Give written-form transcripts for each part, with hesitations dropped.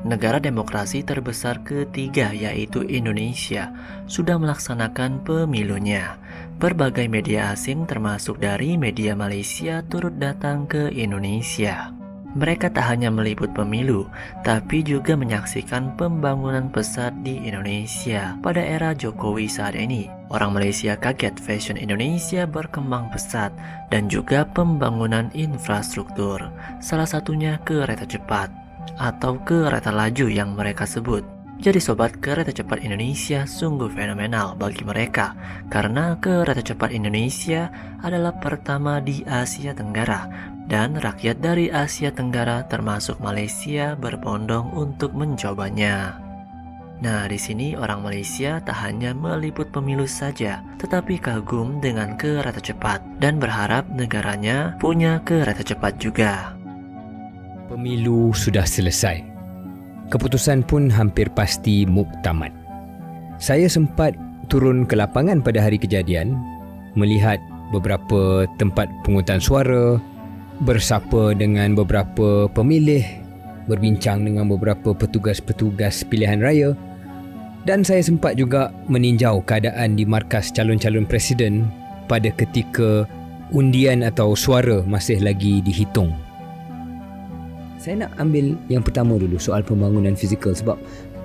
Negara demokrasi terbesar ketiga yaitu Indonesia sudah melaksanakan pemilunya. Berbagai media asing termasuk dari media Malaysia turut datang ke Indonesia. Mereka tak hanya meliput pemilu, tapi juga menyaksikan pembangunan pesat di Indonesia pada era Jokowi saat ini. Orang Malaysia kaget fashion Indonesia berkembang pesat dan juga pembangunan infrastruktur, salah satunya kereta cepat atau kereta laju yang mereka sebut. Jadi sobat, kereta cepat Indonesia sungguh fenomenal bagi mereka karena kereta cepat Indonesia adalah pertama di Asia Tenggara dan rakyat dari Asia Tenggara termasuk Malaysia berbondong untuk mencobanya. Nah, di sini orang Malaysia tak hanya meliput pemilu saja, tetapi kagum dengan kereta cepat dan berharap negaranya punya kereta cepat juga. Pemilu sudah selesai. Keputusan pun hampir pasti muktamad. Saya sempat turun ke lapangan pada hari kejadian, melihat beberapa tempat pungutan suara, bersapa dengan beberapa pemilih, berbincang dengan beberapa petugas-petugas pilihan raya, dan saya sempat juga meninjau keadaan di markas calon-calon presiden pada ketika undian atau suara masih lagi dihitung. Saya nak ambil yang pertama dulu, soal pembangunan fizikal, sebab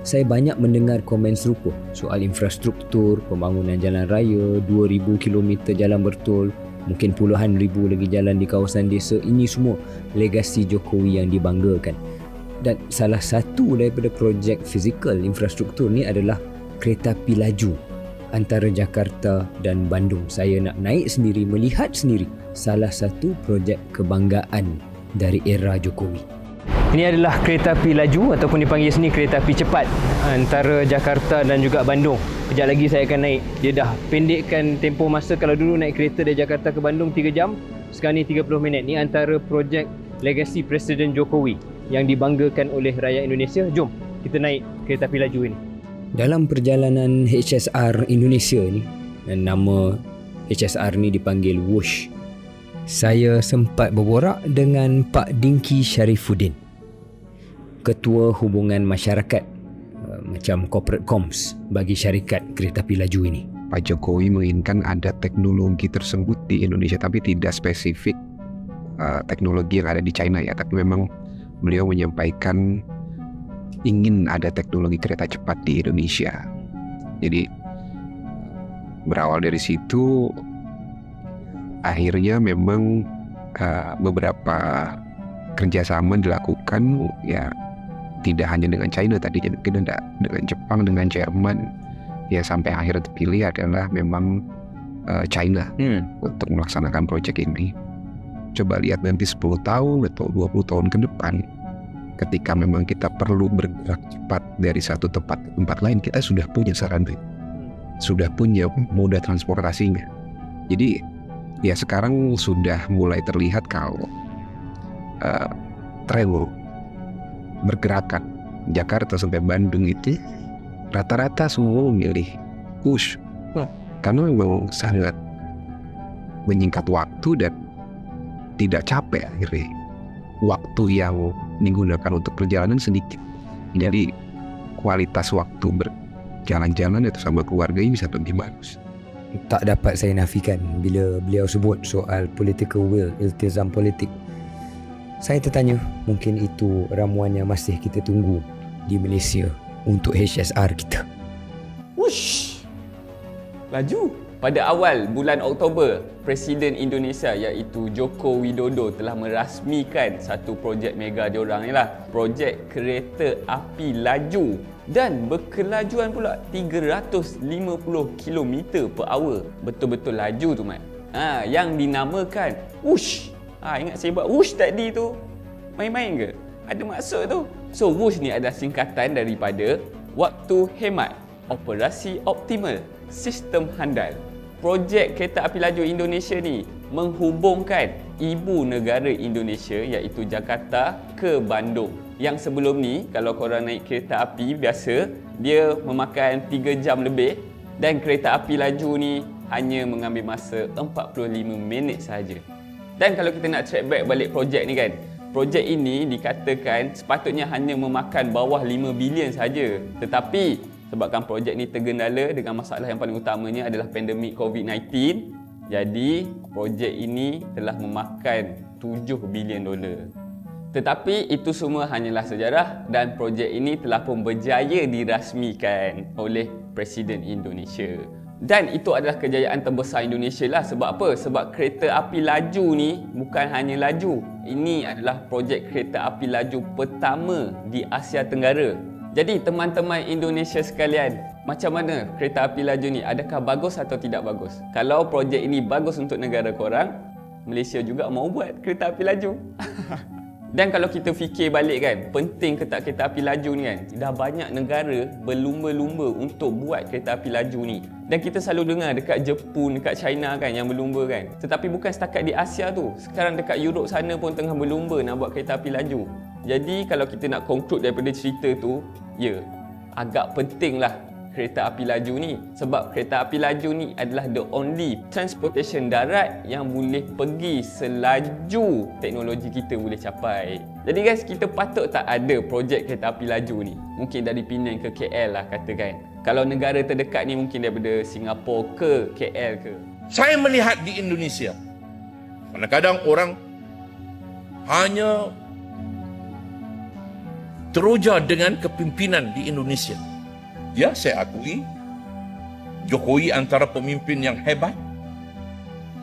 saya banyak mendengar komen serupa soal infrastruktur, pembangunan jalan raya, 2,000 km jalan bertol, mungkin puluhan ribu lagi jalan di kawasan desa. Ini semua legasi Jokowi yang dibanggakan. Dan salah satu daripada projek fizikal infrastruktur ni adalah kereta api laju antara Jakarta dan Bandung. Saya nak naik sendiri, melihat sendiri, salah satu projek kebanggaan dari era Jokowi. Ini adalah kereta api laju ataupun dipanggil sini kereta api cepat antara Jakarta dan juga Bandung. Kejap lagi saya akan naik. Dia dah pendekkan tempoh masa. Kalau dulu naik kereta dari Jakarta ke Bandung 3 jam, sekarang ni 30 minit. Ini antara projek legasi Presiden Jokowi yang dibanggakan oleh rakyat Indonesia. Jom kita naik kereta api laju ini. Dalam perjalanan HSR Indonesia ni, dan nama HSR ni dipanggil Wush, saya sempat berborak dengan Pak Dinky Sharifuddin, Ketua Hubungan Masyarakat, macam corporate comms bagi syarikat kereta api laju ini. Pak Jokowi menginginkan ada teknologi tersebut di Indonesia, tapi tidak spesifik teknologi yang ada di China ya, tapi memang beliau menyampaikan ingin ada teknologi kereta cepat di Indonesia. Jadi berawal dari situ, akhirnya memang beberapa kerjasama dilakukan ya, tidak hanya dengan China tadi, mungkin ada dengan Jepang, dengan Jerman. Ya sampai akhir terpilih adalah memang China untuk melaksanakan proyek ini. Coba lihat nanti 10 tahun atau 20 tahun ke depan, ketika memang kita perlu bergerak cepat dari satu tempat ke tempat lain, kita sudah punya sarana, sudah punya moda transportasinya. Jadi ya sekarang sudah mulai terlihat kalau travel bergerakan Jakarta sampai Bandung itu rata-rata semua memilih Wush karena memang sangat menyingkat waktu dan tidak capek akhirnya. Waktu yang digunakan untuk perjalanan sedikit, jadi kualitas waktu berjalan-jalan itu sama keluarga ini bisa lebih bagus. Tak dapat saya nafikan bila beliau sebut soal political will, iltizam politik. Saya tertanya, mungkin itu ramuan yang masih kita tunggu di Malaysia untuk HSR kita. Wush! Laju. Pada awal bulan Oktober, Presiden Indonesia iaitu Joko Widodo telah merasmikan satu projek mega diorang ni lah. Projek kereta api laju dan berkelajuan pula 350 km per hour. Betul-betul laju tu Mat. Yang dinamakan Wush. Ingat saya buat Wush tadi tu? Main-main ke? Ada maksud tu. So Wush ni adalah singkatan daripada waktu hemat, operasi optimal, sistem handal. Projek kereta api laju Indonesia ni menghubungkan ibu negara Indonesia iaitu Jakarta ke Bandung. Yang sebelum ni kalau korang naik kereta api biasa, dia memakan 3 jam lebih, dan kereta api laju ni hanya mengambil masa 45 minit sahaja. Dan kalau kita nak track back balik projek ni kan, projek ini dikatakan sepatutnya hanya memakan bawah 5 bilion sahaja. Tetapi sebabkan projek ni tergendala dengan masalah yang paling utamanya adalah pandemik COVID-19, jadi projek ini telah memakan 7 bilion dolar. Tetapi itu semua hanyalah sejarah dan projek ini telah pun berjaya dirasmikan oleh Presiden Indonesia. Dan itu adalah kejayaan terbesar Indonesia lah. Sebab apa? Sebab kereta api laju ni bukan hanya laju. Ini adalah projek kereta api laju pertama di Asia Tenggara. Jadi teman-teman Indonesia sekalian, macam mana kereta api laju ni? Adakah bagus atau tidak bagus? Kalau projek ini bagus untuk negara korang, Malaysia juga mau buat kereta api laju. Dan kalau kita fikir balik kan, penting ke tak kereta api laju ni kan? Dah banyak negara berlumba-lumba untuk buat kereta api laju ni. Dan kita selalu dengar dekat Jepun, dekat China kan yang berlumba kan. Tetapi bukan setakat di Asia tu. Sekarang dekat Europe sana pun tengah berlumba nak buat kereta api laju. Jadi kalau kita nak conclude daripada cerita tu, ya, agak pentinglah kereta api laju ni. Sebab kereta api laju ni adalah the only transportation darat yang boleh pergi selaju teknologi kita boleh capai. Jadi guys, kita patut tak ada projek kereta api laju ni? Mungkin dari Penang ke KL lah katakan. Kalau negara terdekat ni mungkin daripada Singapura ke KL ke. Saya melihat di Indonesia, kadang-kadang orang hanya teroja dengan kepimpinan di Indonesia. Ya, saya akui Jokowi antara pemimpin yang hebat,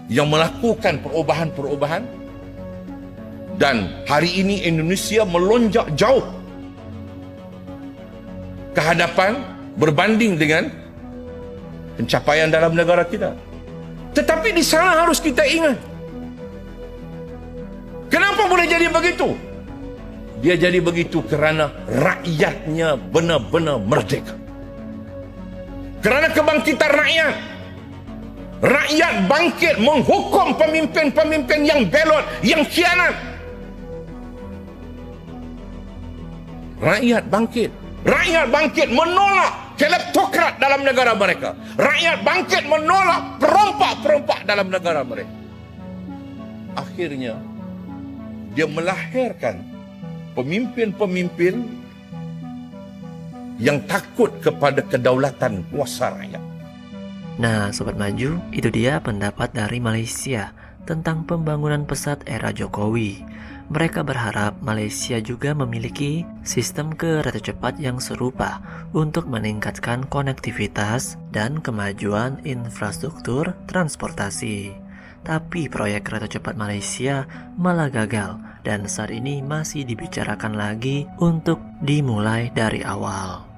yang melakukan perubahan-perubahan, dan hari ini Indonesia melonjak jauh ke hadapan berbanding dengan pencapaian dalam negara kita. Tetapi di sana harus kita ingat, kenapa boleh jadi begitu? Dia jadi begitu kerana rakyatnya benar-benar merdeka. Kerana kebangkitan rakyat. Rakyat bangkit menghukum pemimpin-pemimpin yang belot, yang khianat. Rakyat bangkit. Rakyat bangkit menolak kleptokrat dalam negara mereka. Rakyat bangkit menolak perompak-perompak dalam negara mereka. Akhirnya, dia melahirkan pemimpin-pemimpin yang takut kepada kedaulatan kuasa rakyat. Nah, Sobat Maju, itu dia pendapat dari Malaysia tentang pembangunan pesat era Jokowi. Mereka berharap Malaysia juga memiliki sistem kereta cepat yang serupa untuk meningkatkan konektivitas dan kemajuan infrastruktur transportasi. Tapi proyek kereta cepat Malaysia malah gagal dan saat ini masih dibicarakan lagi untuk dimulai dari awal.